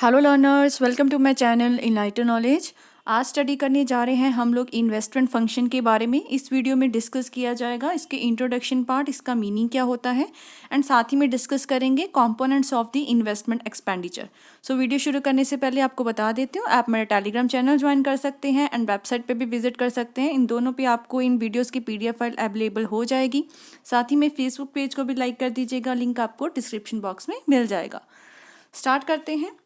Hello learners, welcome to my channel enlighten knowledge. आज study करने जा रहे हैं हम लोग इन्वेस्टमेंट फंक्शन के बारे में। इस वीडियो में डिस्कस किया जाएगा इसके इंट्रोडक्शन पार्ट, इसका मीनिंग क्या होता है, एंड साथ ही में डिस्कस करेंगे components of the investment expenditure. So video शुरू करने से पहले आपको बता देती हूँ, आप मेरा टेलीग्राम चैनल ज्वाइन कर सकते हैं एंड वेबसाइट पर भी विजिट कर सकते हैं। इन दोनों पर आपको इन वीडियोज़ की PDF फाइल अवेलेबल हो जाएगी। साथ ही में फेसबुक पेज को भी लाइक कर दीजिएगा, लिंक आपको डिस्क्रिप्शन बॉक्स में मिल जाएगा। स्टार्ट करते हैं।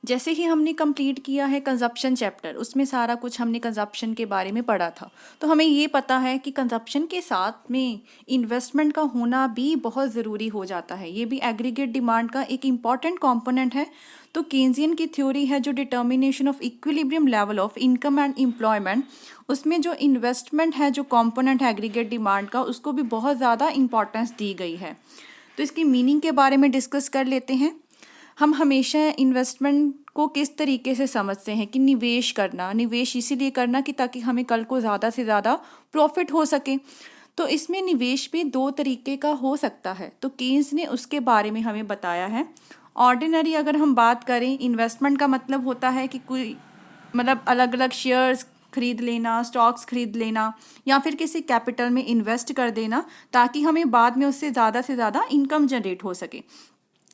जैसे ही हमने कंप्लीट किया है कंजप्शन चैप्टर, उसमें सारा कुछ हमने कंजप्शन के बारे में पढ़ा था। तो हमें ये पता है कि कंजप्शन के साथ में इन्वेस्टमेंट का होना भी बहुत ज़रूरी हो जाता है। ये भी एग्रीगेट डिमांड का एक इम्पॉर्टेंट कंपोनेंट है। तो केन्जियन की थ्योरी है जो determination of equilibrium level of income and employment, उसमें जो इन्वेस्टमेंट है, जो कंपोनेंट है एग्रीगेट डिमांड का, उसको भी बहुत ज़्यादा इंपॉर्टेंस दी गई है। तो इसकी मीनिंग के बारे में डिस्कस कर लेते हैं। हम हमेशा इन्वेस्टमेंट को किस तरीके से समझते हैं कि निवेश इसीलिए करना कि ताकि हमें कल को ज़्यादा से ज़्यादा प्रॉफिट हो सके। तो इसमें निवेश भी दो तरीके का हो सकता है। तो केन्स ने उसके बारे में हमें बताया है। ऑर्डिनरी अगर हम बात करें, इन्वेस्टमेंट का मतलब होता है कि कोई अलग अलग शेयर्स खरीद लेना, स्टॉक्स खरीद लेना, या फिर किसी कैपिटल में इन्वेस्ट कर देना ताकि हमें बाद में उससे ज़्यादा से ज़्यादा इनकम जनरेट हो सके।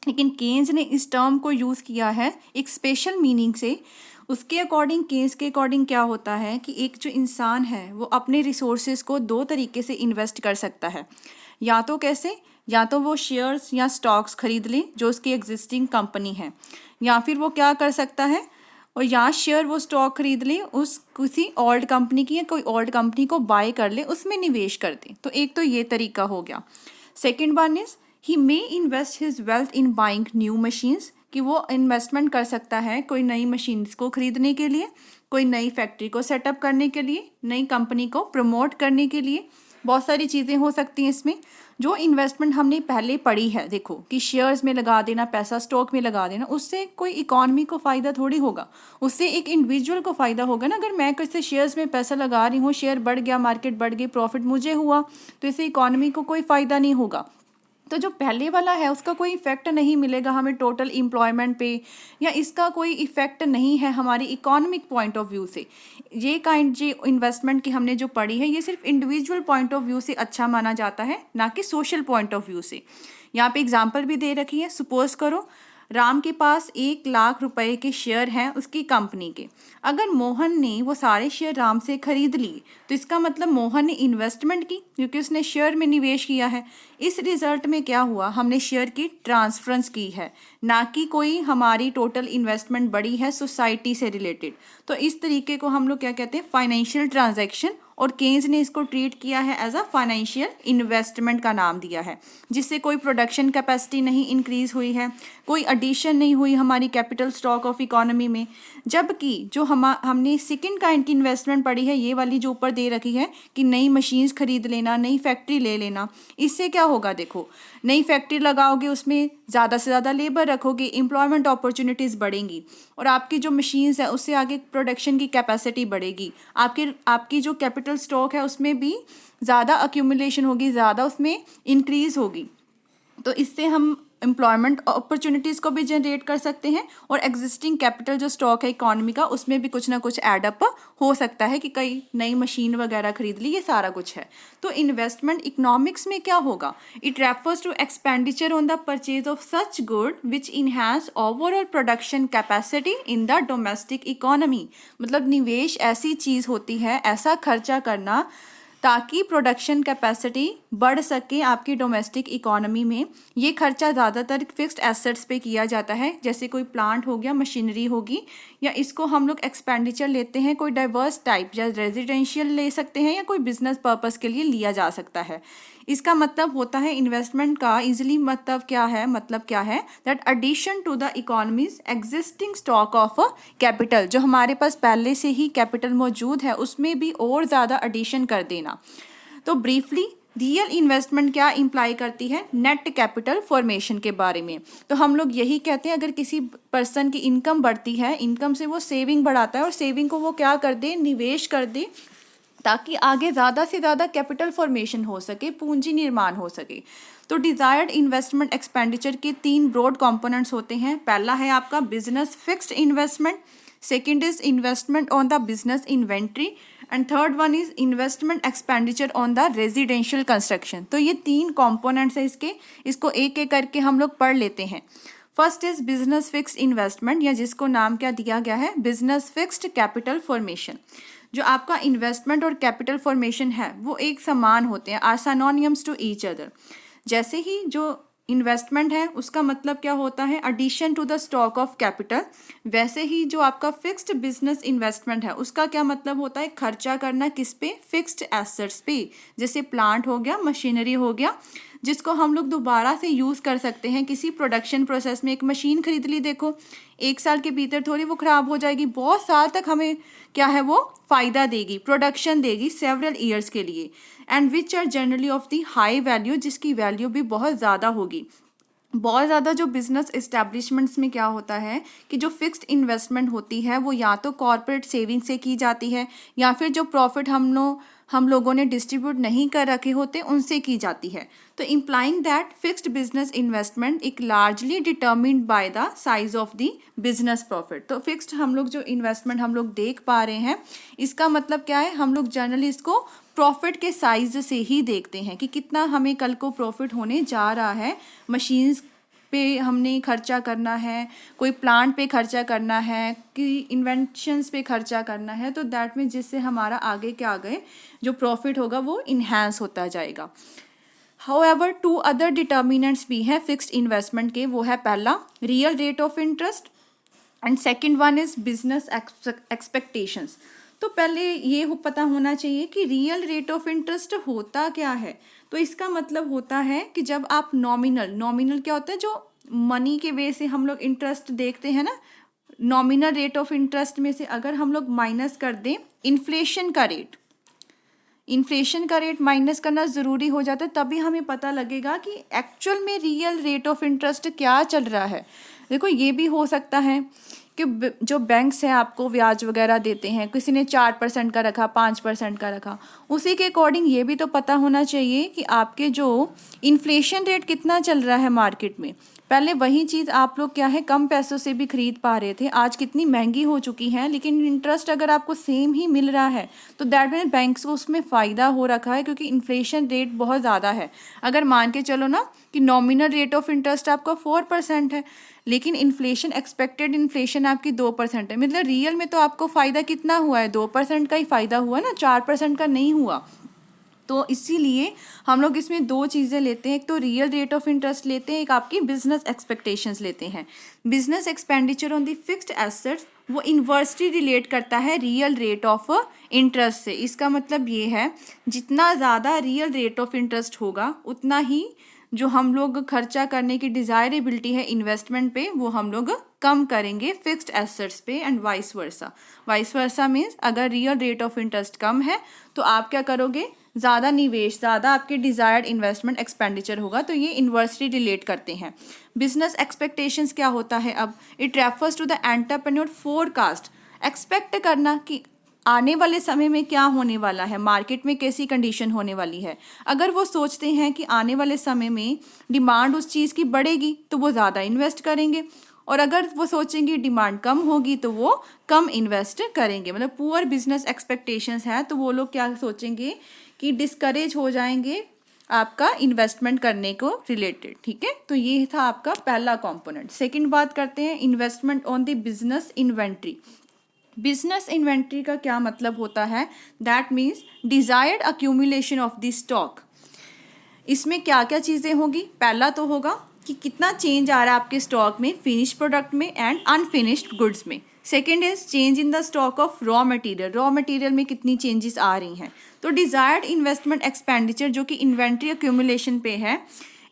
लेकिन केन्स ने इस टर्म को यूज़ किया है एक स्पेशल मीनिंग से। उसके अकॉर्डिंग, केन्स के अकॉर्डिंग क्या होता है कि एक जो इंसान है वो अपने रिसोर्सेज को दो तरीके से इन्वेस्ट कर सकता है। या तो कैसे, या तो वो शेयर्स या स्टॉक्स खरीद ले जो उसकी एग्जिस्टिंग कंपनी है, या फिर वो क्या कर सकता है, और या शेयर वो स्टॉक खरीद ले उस किसी ओल्ड कंपनी की, या कोई ओल्ड कंपनी को बाय कर ले, उसमें निवेश कर दे। तो एक तो ये तरीका हो गया। Second one is he may invest his wealth in buying new machines, कि वो इन्वेस्टमेंट कर सकता है कोई नई मशीन्स को खरीदने के लिए, कोई नई फैक्ट्री को सेटअप करने के लिए, नई कंपनी को प्रमोट करने के लिए। बहुत सारी चीज़ें हो सकती हैं इसमें। जो इन्वेस्टमेंट हमने पहले पढ़ी है, देखो कि शेयर्स में लगा देना पैसा, स्टॉक में लगा देना, उससे कोई इकॉनमी को फ़ायदा थोड़ी होगा, उससे एक इंडिविजुअल को फ़ायदा होगा ना। अगर मैं किसी शेयर्स में पैसा लगा रही हूँ, शेयर बढ़ गया, मार्केट बढ़ गई, प्रॉफिट मुझे हुआ, तो इससे इकॉनमी को कोई फ़ायदा नहीं होगा। तो जो पहले वाला है उसका कोई इफेक्ट नहीं मिलेगा हमें टोटल एम्प्लॉयमेंट पे, या इसका कोई इफेक्ट नहीं है हमारी इकोनॉमिक पॉइंट ऑफ व्यू से। ये काइंड जी इन्वेस्टमेंट की हमने जो पढ़ी है, ये सिर्फ इंडिविजुअल पॉइंट ऑफ व्यू से अच्छा माना जाता है, ना कि सोशल पॉइंट ऑफ व्यू से। यहाँ पे एग्जाम्पल भी दे रखी है। सपोज करो राम के पास 1 लाख रुपए के शेयर हैं उसकी कंपनी के। अगर मोहन ने वो सारे शेयर राम से खरीद लिए, तो इसका मतलब मोहन ने इन्वेस्टमेंट की, क्योंकि उसने शेयर में निवेश किया है। इस रिजल्ट में क्या हुआ, हमने शेयर की ट्रांसफरेंस की है, ना कि कोई हमारी टोटल इन्वेस्टमेंट बढ़ी है सोसाइटी से रिलेटेड। तो इस तरीके को हम लोग क्या कहते हैं, फाइनेंशियल ट्रांजैक्शन, और केन्स ने इसको ट्रीट किया है एज अ फाइनेंशियल इन्वेस्टमेंट का नाम दिया है, जिससे कोई प्रोडक्शन कैपेसिटी नहीं इंक्रीज हुई है, कोई एडिशन नहीं हुई हमारी कैपिटल स्टॉक ऑफ इकोनॉमी में। जबकि जो हमने सेकंड काइंड की इन्वेस्टमेंट पढ़ी है, ये वाली जो ऊपर दे रखी है कि नई मशीन्स खरीद लेना, नई फैक्ट्री ले लेना, इससे क्या होगा, देखो नई फैक्ट्री लगाओगे, उसमें ज़्यादा से ज़्यादा लेबर रखोगे, एम्प्लॉयमेंट अपॉर्चुनिटीज़ बढ़ेंगी, और आपकी जो मशीन्स है उससे आगे प्रोडक्शन की कैपेसिटी बढ़ेगी, आपकी जो कैपिटल स्टॉक है उसमें भी ज़्यादा अक्यूमुलेशन होगी, ज़्यादा उसमें इंक्रीज होगी। तो इससे हम एम्प्लॉयमेंट अपॉर्चुनिटीज़ को भी जनरेट कर सकते हैं, और एग्जिस्टिंग कैपिटल जो स्टॉक है इकॉनमी का, उसमें भी कुछ ना कुछ एडअप हो सकता है कि कई नई मशीन वगैरह खरीद ली, ये सारा कुछ है। तो इन्वेस्टमेंट इकोनॉमिक्स में क्या होगा, it refers to expenditure on the purchase of such good which enhance overall production capacity in the domestic economy. मतलब निवेश ऐसी चीज़ होती है, ऐसा खर्चा करना ताकि प्रोडक्शन कैपेसिटी बढ़ सके आपकी डोमेस्टिक इकोनॉमी में। ये खर्चा ज़्यादातर फिक्स्ड एसेट्स पे किया जाता है, जैसे कोई प्लांट हो गया, मशीनरी होगी, या इसको हम लोग एक्सपेंडिचर लेते हैं कोई डाइवर्स टाइप, जैसे रेजिडेंशियल ले सकते हैं, या कोई बिजनेस पर्पस के लिए लिया जा सकता है। इसका मतलब होता है इन्वेस्टमेंट का इजीली मतलब क्या है that addition to the economy's existing stock of capital, जो हमारे पास पहले से ही कैपिटल मौजूद है उसमें भी और ज़्यादा एडिशन कर देना। तो ब्रीफली रियल इन्वेस्टमेंट क्या इंप्लाई करती है, नेट कैपिटल फॉर्मेशन के बारे में। तो हम लोग यही कहते हैं, अगर किसी पर्सन की इनकम बढ़ती है, इनकम से वो सेविंग बढ़ाता है, और सेविंग को वो क्या कर दे, निवेश कर दे, ताकि आगे ज़्यादा से ज़्यादा कैपिटल फॉर्मेशन हो सके, पूंजी निर्माण हो सके। तो डिज़ायर्ड इन्वेस्टमेंट एक्सपेंडिचर के 3 ब्रॉड कंपोनेंट्स होते हैं। पहला है आपका business fixed investment, second is investment on the business inventory and third one is investment expenditure on the residential construction. तो ये 3 कंपोनेंट्स हैं इसके, इसको एक एक करके हम लोग पढ़ लेते हैं। First is business fixed investment, या जिसको नाम क्या दिया गया है, बिजनेस फिक्स्ड कैपिटल फॉर्मेशन। जो आपका इन्वेस्टमेंट और कैपिटल फॉर्मेशन है वो एक समान होते हैं, are synonyms to each other. जैसे ही जो इन्वेस्टमेंट है उसका मतलब क्या होता है, addition to the stock of capital, वैसे ही जो आपका फिक्स्ड बिजनेस इन्वेस्टमेंट है उसका क्या मतलब होता है, खर्चा करना किस पे, फिक्स्ड एसेट्स पे, जैसे प्लांट हो गया, मशीनरी हो गया, जिसको हम लोग दोबारा से यूज़ कर सकते हैं किसी प्रोडक्शन प्रोसेस में। एक मशीन खरीद ली, देखो 1 साल के भीतर थोड़ी वो ख़राब हो जाएगी, बहुत साल तक हमें क्या है वो फ़ायदा देगी, प्रोडक्शन देगी सेवरल ईयर्स के लिए, and which are generally of the high value, जिसकी वैल्यू भी बहुत ज़्यादा होगी। बहुत ज़्यादा जो बिजनेस इस्टेब्लिशमेंट्स में क्या होता है कि जो फिक्स्ड इन्वेस्टमेंट होती है वो या तो कॉर्पोरेट सेविंग से की जाती है, या फिर जो प्रॉफिट हम लोगों ने डिस्ट्रीब्यूट नहीं कर रखे होते उनसे की जाती है। तो implying that fixed business investment एक largely determined by the size of the business profit. तो फिक्स्ड हम लोग जो इन्वेस्टमेंट हम लोग देख पा रहे हैं, इसका मतलब क्या है, हम लोग जनरली इसको प्रॉफिट के साइज से ही देखते हैं कि कितना हमें कल को प्रॉफिट होने जा रहा है। मशीन्स पे हमने खर्चा करना है, कोई प्लांट पे खर्चा करना है, कि इन्वेंशंस पे खर्चा करना है, तो दैट में जिससे हमारा आगे के आगे जो प्रॉफिट होगा वो इन्हेंस होता जाएगा। हाउएवर 2 अदर डिटर्मिनेंट्स भी हैं फिक्स्ड इन्वेस्टमेंट के, वो है पहला real rate of interest and second one is business expectations. तो पहले ये पता होना चाहिए कि रियल रेट ऑफ इंटरेस्ट होता क्या है। तो इसका मतलब होता है कि जब आप नॉमिनल क्या होता है, जो मनी के वे से हम लोग इंटरेस्ट देखते हैं ना, नॉमिनल रेट ऑफ इंटरेस्ट में से अगर हम लोग माइनस कर दें इन्फ्लेशन का रेट माइनस करना ज़रूरी हो जाता है, तभी हमें पता लगेगा कि एक्चुअल में रियल रेट ऑफ इंटरेस्ट क्या चल रहा है। देखो ये भी हो सकता है कि जो बैंक्स हैं आपको ब्याज वगैरह देते हैं, किसी ने 4% का रखा, 5% का रखा, उसी के अकॉर्डिंग ये भी तो पता होना चाहिए कि आपके जो इन्फ्लेशन रेट कितना चल रहा है मार्केट में। पहले वही चीज़ आप लोग क्या है कम पैसों से भी खरीद पा रहे थे, आज कितनी महंगी हो चुकी है, लेकिन इंटरेस्ट अगर आपको सेम ही मिल रहा है तो दैट मीन बैंक्स को उसमें फ़ायदा हो रखा है, क्योंकि इन्फ्लेशन रेट बहुत ज़्यादा है। अगर मान के चलो ना कि नॉमिनल रेट ऑफ इंटरेस्ट आपका 4% है, लेकिन इन्फ्लेशन एक्सपेक्टेड इन्फ्लेशन आपकी 2% है, मतलब रियल में तो आपको फ़ायदा कितना हुआ है, 2% का ही फ़ायदा हुआ ना, 4% का नहीं हुआ। तो इसीलिए हम लोग इसमें 2 चीज़ें लेते हैं, एक तो रियल रेट ऑफ इंटरेस्ट लेते हैं, एक आपकी बिजनेस एक्सपेक्टेशंस लेते हैं। Business expenditure on the fixed assets वो इन्वर्सली रिलेट करता है रियल रेट ऑफ इंटरेस्ट से। इसका मतलब ये है जितना ज़्यादा रियल रेट ऑफ इंटरेस्ट होगा उतना ही जो हम लोग खर्चा करने की डिज़ायरेबिलिटी है इन्वेस्टमेंट पे वो हम लोग कम करेंगे फिक्स्ड एसेट्स पे, एंड वाइस वर्सा मीन्स अगर रियल रेट ऑफ इंटरेस्ट कम है तो आप क्या करोगे, ज़्यादा निवेश, ज़्यादा आपके डिज़ायर्ड इन्वेस्टमेंट एक्सपेंडिचर होगा। तो ये इन्वर्सली रिलेट करते हैं। बिजनेस एक्सपेक्टेशंस क्या होता है, अब it refers to the entrepreneur forecast, expect करना कि आने वाले समय में क्या होने वाला है, मार्केट में कैसी कंडीशन होने वाली है। अगर वो सोचते हैं कि आने वाले समय में डिमांड उस चीज़ की बढ़ेगी तो वो ज़्यादा इन्वेस्ट करेंगे, और अगर वो सोचेंगे डिमांड कम होगी तो वो कम इन्वेस्ट करेंगे। मतलब पुअर बिजनेस एक्सपेक्टेशंस है तो वो लोग क्या सोचेंगे कि डिस्करेज हो जाएंगे आपका इन्वेस्टमेंट करने को रिलेटेड। ठीक है, तो ये था आपका पहला कंपोनेंट। सेकंड बात करते हैं investment on the business inventory. Business inventory का क्या मतलब होता है, that means desired accumulation of the stock. इसमें क्या क्या चीज़ें होगी, पहला तो होगा कि कितना चेंज आ रहा है आपके स्टॉक में, फिनिश प्रोडक्ट में एंड अनफिनिश्ड गुड्स में। Second is change in the stock of raw material में कितनी चेंजेस आ रही हैं। तो डिजायर्ड इन्वेस्टमेंट एक्सपेंडिचर जो कि इन्वेंट्री अक्यूमुलेशन पे है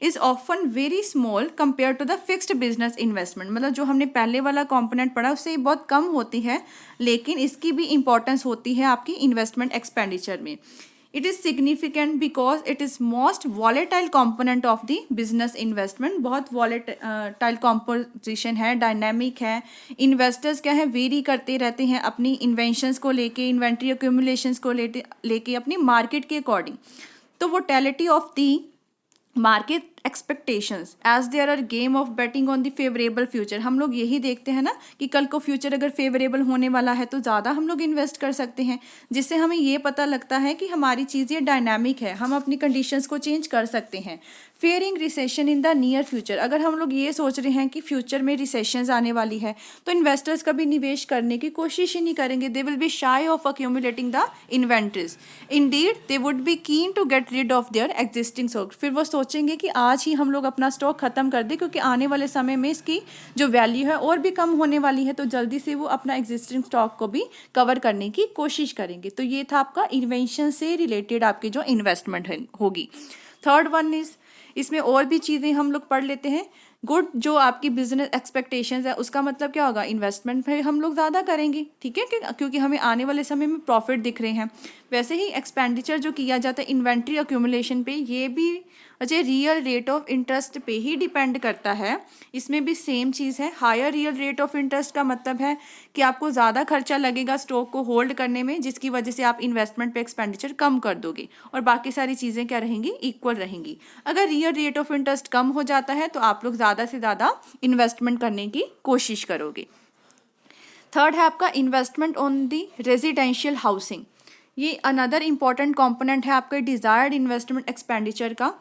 is often very small compare to the fixed business investment. मतलब जो हमने पहले वाला कंपोनेंट पढ़ा उससे बहुत कम होती है, लेकिन इसकी भी इंपॉर्टेंस होती है आपकी इन्वेस्टमेंट एक्सपेंडिचर में। It is significant because it is most volatile component of the business investment. बहुत वॉलेटाइल कॉम्पोजिशन है, डायनेमिक है। इन्वेस्टर्स क्या है वेरी करते रहते हैं अपनी इन्वेंशंस को लेके, इन्वेंट्री अक्यूमुलेशंस को लेके अपनी मार्केट के अकॉर्डिंग। तो volatility of the market expectations as there are game of betting on the favourable future. हम लोग यही देखते हैं ना कि कल को फ्यूचर अगर फेवरेबल होने वाला है तो ज़्यादा हम लोग इन्वेस्ट कर सकते हैं, जिससे हमें ये पता लगता है कि हमारी चीज़ें डायनामिक है, हम अपनी कंडीशंस को चेंज कर सकते हैं। Fearing recession in the near future, अगर हम लोग ये सोच रहे हैं कि फ्यूचर में रिसेशंस आने वाली है तो इन्वेस्टर्स कभी निवेश करने की कोशिश ही नहीं करेंगे। They will be shy of accumulating the inventories, indeed they would be keen to get rid of their existing stock. फिर वो सोचेंगे कि आज ही हम लोग अपना स्टॉक खत्म कर दें, क्योंकि आने वाले समय में इसकी जो वैल्यू है और भी कम होने वाली है, तो जल्दी से वो अपना एग्जिस्टिंग स्टॉक को भी कवर करने की कोशिश करेंगे। तो ये था आपका इन्वेंशन से रिलेटेड आपकी जो इन्वेस्टमेंट होगी। थर्ड वन इज, इसमें और भी चीज़ें हम लोग पढ़ लेते हैं। गुड, जो आपकी बिजनेस एक्सपेक्टेशंस है उसका मतलब क्या होगा, इन्वेस्टमेंट में हम लोग ज़्यादा करेंगे, ठीक है, क्योंकि हमें आने वाले समय में प्रॉफिट दिख रहे हैं। वैसे ही एक्सपेंडिचर जो किया जाता है इन्वेंट्री अक्यूमुलेशन पे, ये भी अच्छा रियल रेट ऑफ इंटरेस्ट पे ही डिपेंड करता है। इसमें भी सेम चीज़ है। Higher real rate of interest का मतलब है कि आपको ज़्यादा खर्चा लगेगा स्टॉक को होल्ड करने में, जिसकी वजह से आप इन्वेस्टमेंट पे एक्सपेंडिचर कम कर दोगे और बाकी सारी चीज़ें क्या रहेंगी, इक्वल रहेंगी। अगर रियल रेट ऑफ इंटरेस्ट कम हो जाता है तो आप लोग ज़्यादा से ज़्यादा इन्वेस्टमेंट करने की कोशिश करोगे। थर्ड है आपका investment on the residential housing. ये अनदर इम्पॉर्टेंट कंपोनेंट है आपके डिजायर्ड इन्वेस्टमेंट एक्सपेंडिचर का।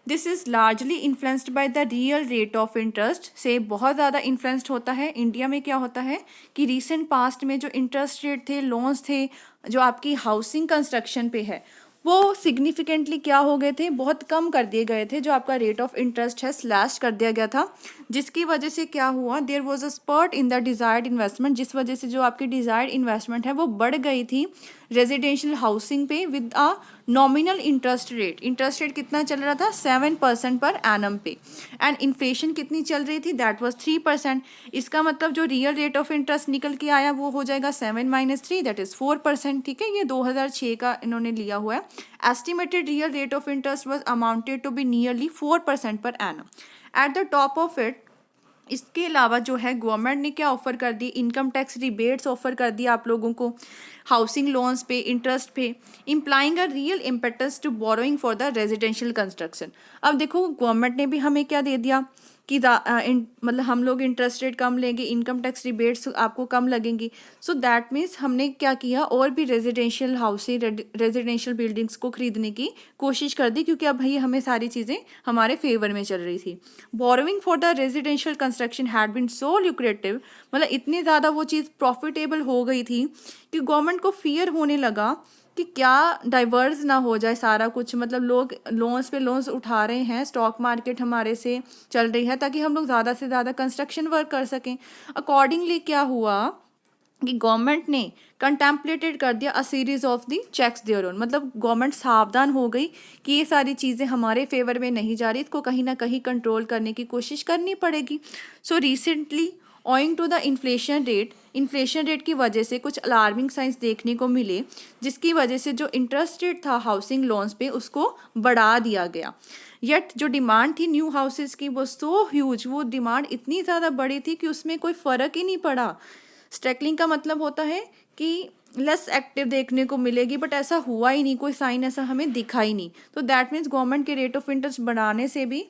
This is largely influenced by the real rate of interest से बहुत ज़्यादा इन्फ्लुएंस्ड होता है। इंडिया में क्या होता है कि रिसेंट पास्ट में जो इंटरेस्ट रेट थे, लोन्स थे जो आपकी हाउसिंग कंस्ट्रक्शन पे है, वो सिग्निफिकेंटली क्या हो गए थे, बहुत कम कर दिए गए थे। जो आपका रेट ऑफ इंटरेस्ट है स्लैश कर दिया गया था, जिसकी वजह से क्या हुआ, there was a spurt in the desired investment, जिस वजह से जो आपकी डिजायर्ड इन्वेस्टमेंट है वो बढ़ गई थी रेजिडेंशियल हाउसिंग पे with a nominal interest rate. Interest rate कितना चल रहा था, 7% पर एनम पे, एंड इन्फ्लेशन कितनी चल रही थी, दैट वाज 3%। इसका मतलब जो रियल रेट ऑफ इंटरेस्ट निकल के आया वो हो जाएगा 7 - 3 दैट इज 4%, ठीक है। ये 2006 का इन्होंने लिया हुआ है। Estimated real rate of interest was amounted to be nearly 4% per annum. At the top of it, इसके अलावा जो है गवर्नमेंट ने क्या ऑफर कर दी, इनकम टैक्स रिबेट्स ऑफर कर दिया आप लोगों को हाउसिंग लोन्स पे, इंटरेस्ट पे, implying a real impetus to borrowing for the residential construction. अब देखो गवर्नमेंट ने भी हमें क्या दे दिया कि मतलब हम लोग इंटरेस्ट रेट कम लेंगे, इनकम टैक्स रिबेट्स आपको कम लगेंगी। सो दैट मीन्स हमने क्या किया, और भी रेजिडेंशियल हाउसिंग, रेजिडेंशियल बिल्डिंग्स को खरीदने की कोशिश कर दी, क्योंकि अब भाई हमें सारी चीज़ें हमारे फेवर में चल रही थी। Borrowing for the residential construction had been so lucrative, मतलब इतनी ज़्यादा वो चीज़ प्रॉफिटेबल हो गई थी कि गवर्नमेंट को फियर होने लगा कि क्या डाइवर्स ना हो जाए सारा कुछ, मतलब लोग लोन्स पे लोन्स उठा रहे हैं, स्टॉक मार्केट हमारे से चल रही है, ताकि हम लोग ज़्यादा से ज़्यादा कंस्ट्रक्शन वर्क कर सकें। अकॉर्डिंगली क्या हुआ कि गवर्नमेंट ने कंटेम्पलेटेड कर दिया a series of the checks their own, मतलब गवर्नमेंट सावधान हो गई कि ये सारी चीज़ें हमारे फेवर में नहीं जा रही, इसको कहीं ना कहीं कंट्रोल करने की कोशिश करनी पड़ेगी। So recently owing to the inflation rate की वजह से कुछ अलार्मिंग साइंस देखने को मिले, जिसकी वजह से जो इंटरेस्ट रेट था हाउसिंग लोन्स पे उसको बढ़ा दिया गया। येट जो डिमांड थी न्यू हाउसेस की वो सो ह्यूज, वो डिमांड इतनी ज़्यादा बड़ी थी कि उसमें कोई फ़र्क ही नहीं पड़ा। स्ट्रैकलिंग का मतलब होता है कि लेस एक्टिव देखने को मिलेगी, बट ऐसा हुआ ही नहीं, कोई साइन ऐसा हमें दिखा ही नहीं। तो दैट मीन्स गवर्नमेंट के रेट ऑफ इंटरेस्ट बढ़ाने से भी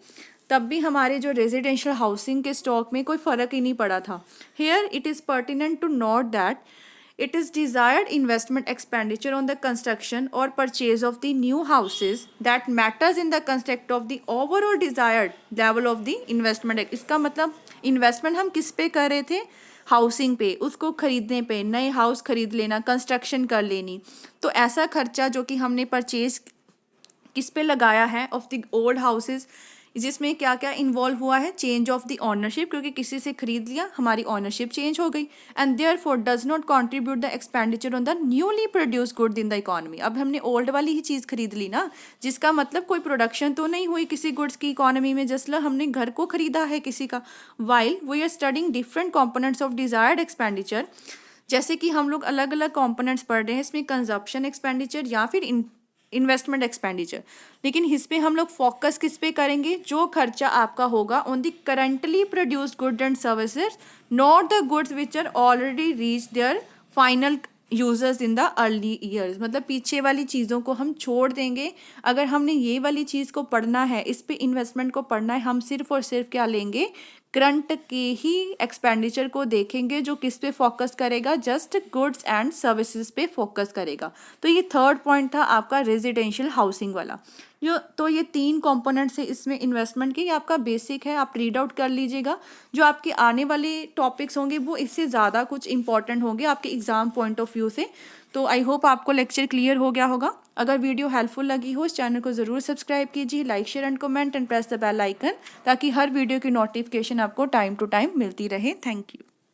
तब भी हमारे जो रेजिडेंशियल हाउसिंग के स्टॉक में कोई फ़र्क ही नहीं पड़ा था। Here it is pertinent to note that it is desired investment expenditure on the construction or purchase of the new houses that matters in the context of the overall desired level of the investment। इसका मतलब investment हम किस पे कर रहे थे, housing पे, उसको खरीदने पे, नए हाउस खरीद लेना, कंस्ट्रक्शन कर लेनी। तो ऐसा खर्चा जो कि हमने परचेज किस पे लगाया है ऑफ द ओल्ड हाउसेज, जिसमें क्या क्या इन्वॉल्व हुआ है, चेंज ऑफ द ऑनरशिप, क्योंकि किसी से खरीद लिया हमारी ऑनरशिप चेंज हो गई, and therefore does not contribute the expenditure on the newly produce good in the economy. अब हमने ओल्ड वाली ही चीज़ खरीद ली ना, जिसका मतलब कोई प्रोडक्शन तो नहीं हुई किसी गुड्स की इकोनॉमी में, जस्ट हमने घर को खरीदा है किसी का। While we are studying different components of desired expenditure, जैसे कि हम लोग अलग अलग कॉम्पोनेंट्स पढ़ रहे हैं, इसमें कंजप्शन एक्सपेंडिचर या फिर इन्वेस्टमेंट एक्सपेंडिचर, लेकिन इस पे हम लोग फोकस किस पे करेंगे, जो खर्चा आपका होगा on the currently produced goods and services, not the goods which are already reach their final users in the early years, मतलब पीछे वाली चीज़ों को हम छोड़ देंगे। अगर हमने ये वाली चीज़ को पढ़ना है, इस पे इन्वेस्टमेंट को पढ़ना है, हम सिर्फ और सिर्फ क्या लेंगे, करंट के ही एक्सपेंडिचर को देखेंगे, जो किस पे फोकस करेगा, जस्ट गुड्स एंड सर्विसेज पे फोकस करेगा। तो ये थर्ड पॉइंट था आपका रेजिडेंशियल हाउसिंग वाला। जो तो ये 3 कंपोनेंट्स है इसमें इन्वेस्टमेंट के, ये आपका बेसिक है, आप रीड आउट कर लीजिएगा। जो आपके आने वाले टॉपिक्स होंगे वो इससे ज़्यादा कुछ इंपॉर्टेंट होंगे आपके एग्जाम पॉइंट ऑफ व्यू से। तो आई होप आपको लेक्चर क्लियर हो गया होगा। अगर वीडियो हेल्पफुल लगी हो, इस चैनल को ज़रूर सब्सक्राइब कीजिए, like share and comment and press the bell icon, ताकि हर वीडियो की नोटिफिकेशन आपको टाइम टू टाइम मिलती रहे। Thank you.